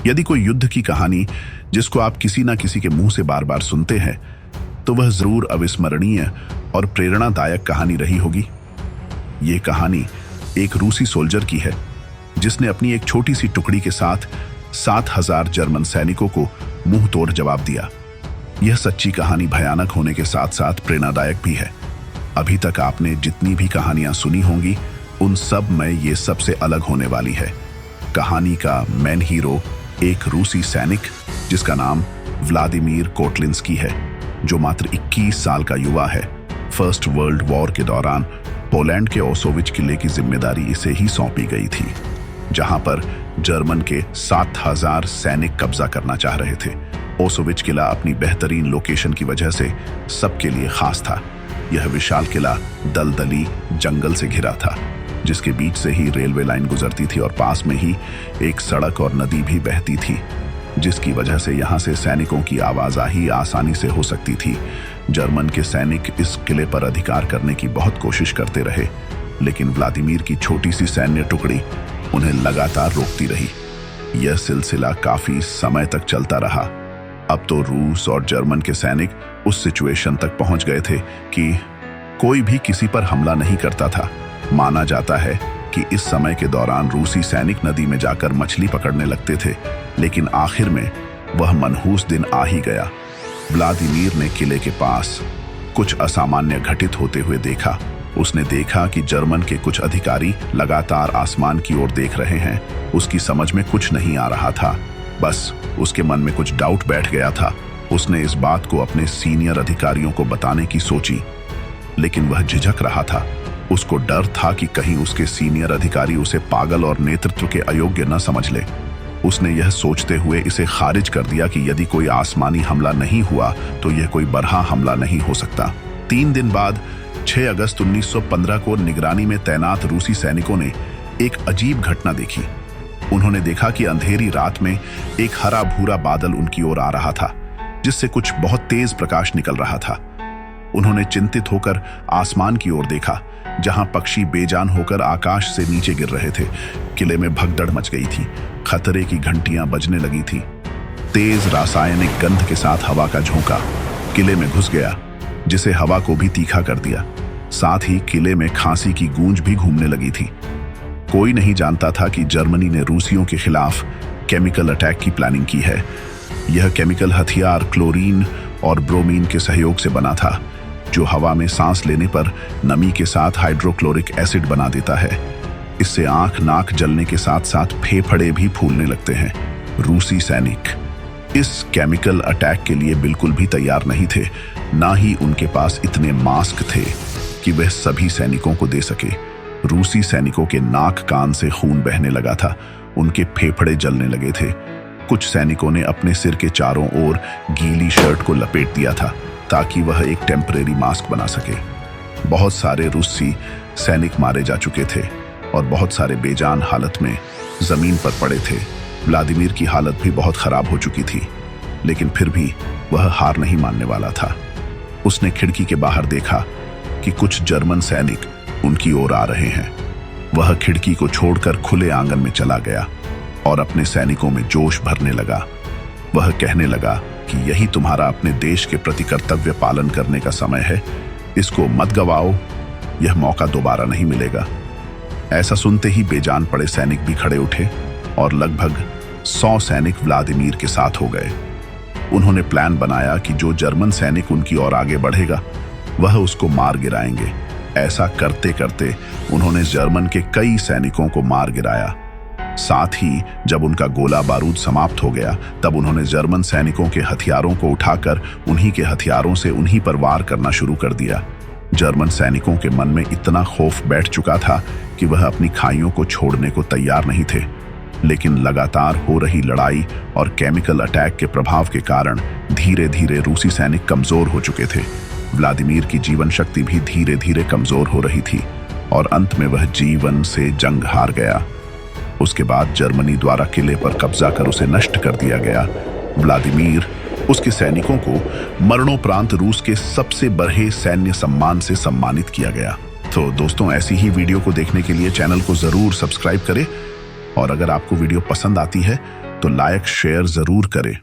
यदि कोई युद्ध की कहानी जिसको आप किसी ना किसी के मुंह से बार बार सुनते हैं, तो वह जरूर अविस्मरणीय और प्रेरणादायक कहानी रही होगी। ये कहानी एक रूसी सोल्जर की है जिसने अपनी एक छोटी सी टुकड़ी के साथ 7,000 जर्मन सैनिकों को मुंह तोड़ जवाब दिया। यह सच्ची कहानी भयानक होने के साथ साथ प्रेरणादायक भी है। अभी तक आपने जितनी भी कहानियां सुनी होंगी, उन सब में ये सबसे अलग होने वाली है। कहानी का मेन हीरो एक रूसी सैनिक जिसका नाम व्लादिमीर कोटलिंस्की है, जो मात्र 21 साल का युवा है। फर्स्ट वर्ल्ड वॉर के दौरान पोलैंड के ओसोविच किले की जिम्मेदारी इसे ही सौंपी गई थी, जहां पर जर्मन के 7,000 सैनिक कब्जा करना चाह रहे थे। ओसोविच किला अपनी बेहतरीन लोकेशन की वजह से सबके लिए खास था। यह विशाल किला दलदली जंगल से घिरा था, जिसके बीच से ही रेलवे लाइन गुजरती थी और पास में ही एक सड़क और नदी भी बहती थी, जिसकी वजह से यहाँ से सैनिकों की आवाजाही आसानी से हो सकती थी। जर्मन के सैनिक इस किले पर अधिकार करने की बहुत कोशिश करते रहे, लेकिन व्लादिमीर की छोटी सी सैन्य टुकड़ी उन्हें लगातार रोकती रही। यह सिलसिला काफी समय तक चलता रहा। अब तो रूस और जर्मन के सैनिक उस सिचुएशन तक पहुंच गए थे कि कोई भी किसी पर हमला नहीं करता था। माना जाता है कि इस समय के दौरान रूसी सैनिक नदी में जाकर मछली पकड़ने लगते थे, लेकिन आखिर में वह मनहूस दिन आ ही गया। व्लादिमीर ने किले के पास कुछ असामान्य घटित होते हुए देखा। उसने देखा कि जर्मन के कुछ अधिकारी लगातार आसमान की ओर देख रहे हैं। उसकी समझ में कुछ नहीं आ रहा था, बस उसके मन में कुछ डाउट बैठ गया था। उसने इस बात को अपने सीनियर अधिकारियों को बताने की सोची, लेकिन वह झिझक रहा था। उसको डर था कि कहीं उसके सीनियर अधिकारी उसे पागल और नेतृत्व के अयोग्य न समझ ले। उसने यह सोचते हुए इसे खारिज कर दिया कि यदि कोई आसमानी हमला नहीं हुआ तो यह कोई बरहा हमला नहीं हो सकता। 3 दिन बाद 6 अगस्त 1915 को निगरानी में तैनात रूसी सैनिकों ने एक अजीब घटना देखी। उन्होंने देखा कि अंधेरी रात में एक हरा भूरा बादल उनकी ओर आ रहा था, जिससे कुछ बहुत तेज प्रकाश निकल रहा था। उन्होंने चिंतित होकर आसमान की ओर देखा, जहां पक्षी बेजान होकर आकाश से नीचे गिर रहे थे। किले में भगदड़ मच गई थी। खतरे की घंटियां बजने लगी थी। तेज रासायनिक गंध के साथ हवा का झोंका किले में घुस गया, जिसे हवा को भी तीखा कर दिया। साथ ही किले में खांसी की गूंज भी घूमने लगी थी। कोई नहीं जानता था कि जर्मनी ने रूसियों के खिलाफ केमिकल अटैक की प्लानिंग की है। यह केमिकल हथियार क्लोरीन और ब्रोमीन के सहयोग से बना था, जो हवा में सांस लेने पर नमी के साथ हाइड्रोक्लोरिक एसिड बना देता है। इससे आंख नाक जलने के साथ साथ फेफड़े भी फूलने लगते हैं। रूसी सैनिक इस केमिकल अटैक के लिए बिल्कुल भी तैयार नहीं थे। ना ही उनके पास इतने मास्क थे कि वह सभी सैनिकों को दे सके। रूसी सैनिकों के नाक कान से खून बहने लगा था। उनके फेफड़े जलने लगे थे। कुछ सैनिकों ने अपने सिर के चारों ओर गीली शर्ट को लपेट दिया था, ताकि वह एक टेम्परेरी मास्क बना सके। बहुत सारे रूसी सैनिक मारे जा चुके थे और बहुत सारे बेजान हालत में जमीन पर पड़े थे। व्लादिमीर की हालत भी बहुत खराब हो चुकी थी, लेकिन फिर भी वह हार नहीं मानने वाला था। उसने खिड़की के बाहर देखा कि कुछ जर्मन सैनिक उनकी ओर आ रहे हैं। वह खिड़की को छोड़कर खुले आंगन में चला गया और अपने सैनिकों में जोश भरने लगा। वह कहने लगा कि यही तुम्हारा अपने देश के प्रति कर्तव्य पालन करने का समय है। इसको मत गवाओ, यह मौका दोबारा नहीं मिलेगा। ऐसा सुनते ही बेजान पड़े सैनिक भी खड़े उठे और लगभग 100 सैनिक व्लादिमीर के साथ हो गए। उन्होंने प्लान बनाया कि जो जर्मन सैनिक उनकी ओर आगे बढ़ेगा, वह उसको मार गिराएंगे। ऐसा करते करते उन्होंने जर्मन के कई सैनिकों को मार गिराया। साथ ही जब उनका गोला बारूद समाप्त हो गया, तब उन्होंने जर्मन सैनिकों के हथियारों को उठाकर उन्हीं के हथियारों से उन्हीं पर वार करना शुरू कर दिया। जर्मन सैनिकों के मन में इतना खौफ बैठ चुका था कि वह अपनी खाइयों को छोड़ने को तैयार नहीं थे। लेकिन लगातार हो रही लड़ाई और केमिकल अटैक के प्रभाव के कारण धीरे धीरे रूसी सैनिक कमजोर हो चुके थे। व्लादिमीर की जीवन शक्ति भी धीरे धीरे कमजोर हो रही थी और अंत में वह जीवन से जंग हार गया। उसके बाद जर्मनी द्वारा किले पर कब्जा कर उसे नष्ट कर दिया गया। व्लादिमीर उसके सैनिकों को मरणोपरांत रूस के सबसे बड़े सैन्य सम्मान से सम्मानित किया गया। तो दोस्तों, ऐसी ही वीडियो को देखने के लिए चैनल को जरूर सब्सक्राइब करें और अगर आपको वीडियो पसंद आती है तो लाइक शेयर जरूर करें।